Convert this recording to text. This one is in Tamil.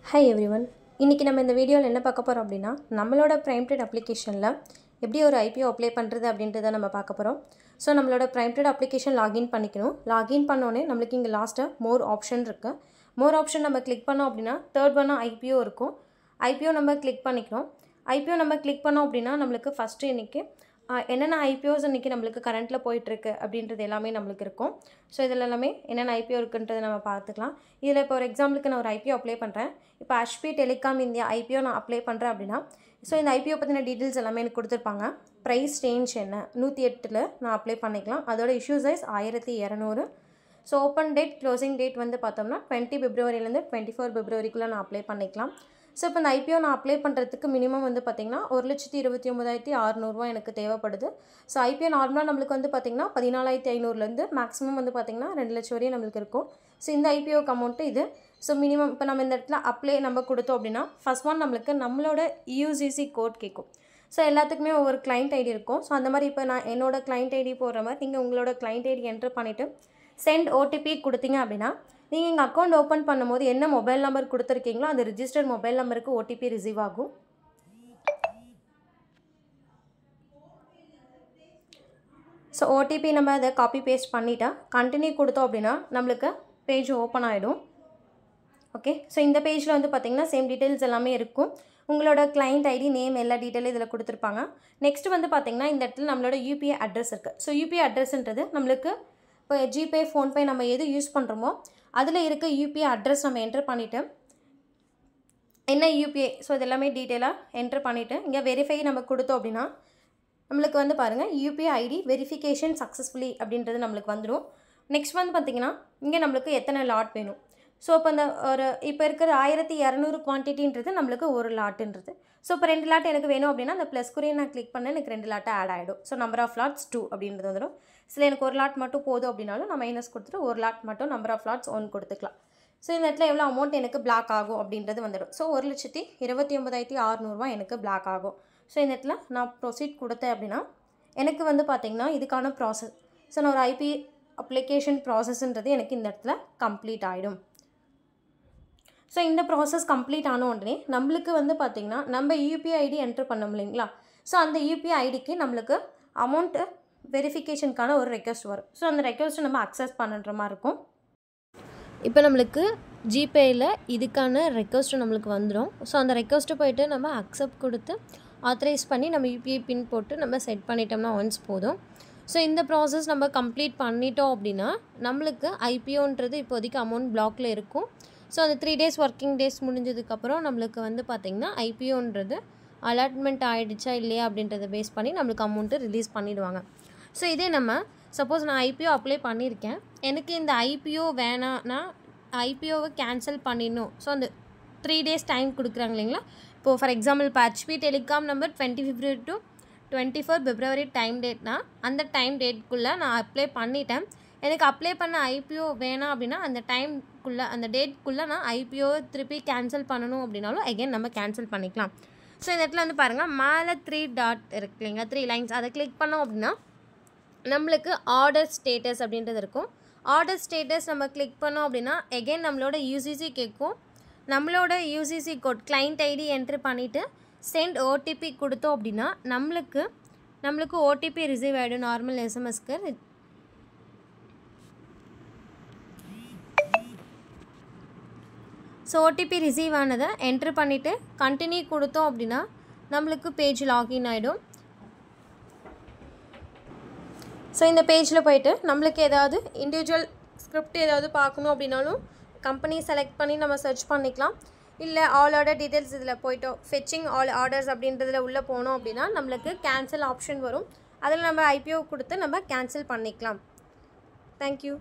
Hi everyone. இன்னைக்கு நம்ம இந்த வீடியோல என்ன பார்க்க போறோம் அப்படினா நம்மளோட Prime Trade applicationல எப்படி ஒரு IPO அப்ளை பண்றது அப்படின்றத நம்ம பார்க்க போறோம். சோ நம்மளோட Prime Trade application login பண்ணிக்கணும். login பண்ணோனே நமக்கு இங்க லாஸ்டா more option இருக்கு. more option நம்ம கிளிக் பண்ணோம் அப்படினா third one IPO இருக்கும். IPO நம்ம கிளிக் பண்ணிக்கணும். IPO நம்ம கிளிக் பண்ணோம் அப்படினா நமக்கு ஃபர்ஸ்ட் இன்னைக்கு என்னென்ன IPOs இன்னைக்கு நமக்கு கரண்ட்ல போயிட்டு இருக்கு அப்படின்றது எல்லாமே நமக்கு இருக்கும். சோ இதெல்லாம் எல்லாமே என்னென்ன IPO இருக்குன்றதை நம்ம பார்த்துக்கலாம். இதுல இப்போ ஒரு எக்ஸாம்பிளுக்கு நான் ஒரு IPO அப்ளை பண்றேன். இப்போ HP Telecom India IPO நான் அப்ளை பண்றேன் அப்படினா சோ இந்த IPO பத்தின டீடைல்ஸ் எல்லாமே எனக்கு கொடுத்திருப்பாங்க. பிரைஸ் ரேஞ்ச் என்ன 108ல நான் அப்ளை பண்ணிக்கலாம். அதோட issue size 1200. So open date closing date வந்து பார்த்தோம்னா 20 பிப்ரவரியில இருந்து 24 பிப்ரவரிக்குள்ள நான் அப்ளை பண்ணிக்கலாம். சோ இப்போ இந்த IPO நான் அப்ளை பண்றதுக்கு மினிமம் வந்து பாத்தீங்கன்னா 1,29,600 ரூபாய் எனக்கு தேவைப்படுது. சோ IPO நார்மலா நமக்கு வந்து பாத்தீங்கன்னா 14,500 ல இருந்து மேக்ஸिमम வந்து பாத்தீங்கன்னா 2 லட்சம் வரை நமக்கு இருக்கும். சோ இந்த IPO அமௌண்ட் இது. சோ மினிமம் இப்போ நம்ம இந்த இடத்துல அப்ளை நம்ம கொடுத்தோம் அப்படினா ஃபர்ஸ்ட் ஒன் நமக்கு நம்மளோட UCC கோட் கேக்கும். சோ எல்லாத்துக்குமே ஒரு கிளையன்ட் ஐடி இருக்கும். சோ அந்த மாதிரி இப்போ நான் என்னோட கிளையன்ட் ஐடி போடுற மாதிரி நீங்க உங்களோட கிளையன்ட் ஐடி என்டர் பண்ணிட்டு send OTP கொடுத்தீங்க அப்படினா நீங்க இங்க அக்கவுண்ட் ஓபன் பண்ணும்போது என்ன மொபைல் நம்பர் கொடுத்திருக்கீங்களோ அந்த ரெஜிஸ்டர்ட் மொபைல் நம்பருக்கு OTP ரிசீவ் ஆகும். சோ OTP நம்ம அத காப்பி பேஸ்ட் பண்ணிட்டா கண்டினியூ கொடுத்தோம் அப்படினா நமக்கு பேஜ் ஓபன் ஆயிடும். ஓகே சோ இந்த பேஜ்ல வந்து பாத்தீங்கன்னா சேம் டீடைல்ஸ் எல்லாமே இருக்கும். உங்களோட கிளையன்ட் ஐடி நேம் எல்லா டீடைலும் இதல கொடுத்திருப்பாங்க. நெக்ஸ்ட் வந்து பாத்தீங்கன்னா இந்த இடத்துல நம்மளோட UPI அட்ரஸ் இருக்கு. சோ UPI அட்ரஸ்ன்றது நமக்கு இப்போ GPay PhonePe நம்ம எது யூஸ் பண்றோமோ அதுல இருக்க UPI அட்ரஸ் நம்ம என்டர் பண்ணிட்டு என்ன UPI சோ இதெல்லாம் டீடைலா என்டர் பண்ணிட்டு இங்க வெரிஃபை நம்ம கொடுத்தோம் அப்படினா நமக்கு வந்து பாருங்க UPI ID வெரிஃபிகேஷன் சக்சஸ்ஃபுல்லி அப்படின்றது நமக்கு வந்துரும். நெக்ஸ்ட் வந்து பாத்தீங்கன்னா இங்க நமக்கு எத்தனை லாட் வேணும். சோ இப்போ அந்த ஒரு இப்போ இருக்கிற 1200 குவாண்டிட்டின்றது நமக்கு ஒரு லாட்ன்றது. சோ இப்போ 2 லாட் எனக்கு வேணும் அப்படினா அந்த ப்ளஸ் குறியை நான் கிளிக் பண்ணா எனக்கு 2 லாட் ஆட் ஆயிடும். சோ நம்பர் ஆஃப் லாட்ஸ் 2 அப்படின்றது வந்துரும். சில எனக்கு ஒரு லாட் மட்டும் போதும் அப்படினாலும் நான் மைனஸ் கொடுத்துட்டு ஒரு லாட் மட்டும் நம்பர் ஆஃப் லாட்ஸ் 1 கொடுத்துக்கலாம். சோ இந்த இடத்துல எவ்வளவு அமௌண்ட் எனக்கு பிளாக் ஆகும் அப்படின்றது வந்துரும். சோ 1,29,600 ரூபாய் எனக்கு பிளாக் ஆகும். சோ இந்த இடத்துல நான் ப்ரோசீட் கொடுத்தேன் அப்படினா எனக்கு வந்து பாத்தீங்கன்னா இதுக்கான process சோ நான் ஒரு IP அப்ளிகேஷன் processன்றது எனக்கு இந்த இடத்துல கம்ப்ளீட் ஆயிடும். சோ இந்த process கம்ப்ளீட் ஆன உடனே நமக்கு வந்து பாத்தீங்கன்னா நம்ம UPI ID என்டர் பண்ணோம் இல்லீங்களா சோ அந்த UPI IDக்கு நமக்கு அமௌண்ட் வெரிஃபிகேஷன்கான ஒரு ரிக்வெஸ்ட் வரும். சோ அந்த ரிக்வெஸ்ட் நம்ம அக்சஸ் பண்ற மாதிரி இருக்கும். இப்போ நமக்கு GPayல இதுக்கான ரிக்வெஸ்ட் நமக்கு வந்துரும். சோ அந்த ரிக்வெஸ்ட் போய்ட்டு நம்ம அக்செப்ட் கொடுத்து ஆத்தரைஸ் பண்ணி நம்ம UPI பின் போட்டு நம்ம செட் பண்ணிட்டோம்னா ஒன்ஸ் போதும். சோ இந்த process நம்ம கம்ப்ளீட் பண்ணிட்டோம் அப்படினா நமக்கு IPOன்றது இப்போதைக்கு அமௌண்ட் பிளாக்ல இருக்கும். சோ அந்த 3 days வர்க்கிங் டேஸ் முடிஞ்சதுக்கு அப்புறம் நமக்கு வந்து பாத்தீங்கன்னா IPOன்றது அலாட்மென்ட் ஆயிடுச்சா இல்லையா அப்படின்றத பேஸ் பண்ணி நமக்கு அமௌண்ட் ரிலீஸ் பண்ணிடுவாங்க. சோ இதே நம்ம சப்போஸ் நான் IPO அப்ளை பண்ணிருக்கேன். எனக்கு இந்த IPO வேணாம்னா IPOவை கேன்சல் பண்ணிடணும். சோ அந்த 3 days டைம் கொடுக்குறாங்க இல்லீங்களா இப்போ for example HP Telecom number 20 February to 24 February time டேட்னா அந்த டைம் டேட்க்குள்ள நான் அப்ளை பண்ணிட்டேன். எனக்கு அப்ளை பண்ண IPO வேணாம் அப்படினா அந்த டைம்க்குள்ள அந்த டேட்க்குள்ள நான் IPO திருப்பி கேன்சல் பண்ணனும் அப்படினாலும் again நம்ம கேன்சல் பண்ணிக்கலாம். சோ இந்த இடத்துல வந்து பாருங்க மேல 3 டாட் இருக்குங்க 3 லைன்ஸ் அத கிளிக் பண்ணோம் அப்படினா நமக்கு ஆர்டர் ஸ்டேட்டஸ் அப்படின்றது இருக்கும். ஆர்டர் ஸ்டேட்டஸ் நம்ம கிளிக் பண்ணோம் அப்படினா again நம்மளோட UCC கேக்கும். நம்மளோட UCC code client ID enter பண்ணிட்டு send OTP கொடுத்தோம் அப்படினா நமக்கு OTP ரிசீவ் ஆயிடும் நார்மல் SMSக்கு. சோ OTP ரிசீவ் ஆனதை என்டர் பண்ணிட்டு கண்டினியூ கொடுத்தோம் அப்படினா நமக்கு பேஜ் லாகின் ஆயிடும். சோ இந்த பேஜ்ல போய்ட்டு நமக்கு ஏதாவது இன்டிவிஜுவல் ஸ்கிரிப்ட் ஏதாவது பார்க்கணும் அப்படினாலும் கம்பெனி செலக்ட் பண்ணி நம்ம சர்ச் பண்ணிக்கலாம். இல்ல ஆல் ஆர்டர் டீடைல்ஸ் இதல போய்ட்டு ஃபெச்சிங் ஆல் ஆர்டர்ஸ் அப்படின்றதுல உள்ள போனோம் அப்படினா நமக்கு கேன்சல் ஆப்ஷன் வரும். அதுல நம்ம IPO கொடுத்து நம்ம கேன்சல் பண்ணிக்கலாம். Thank you.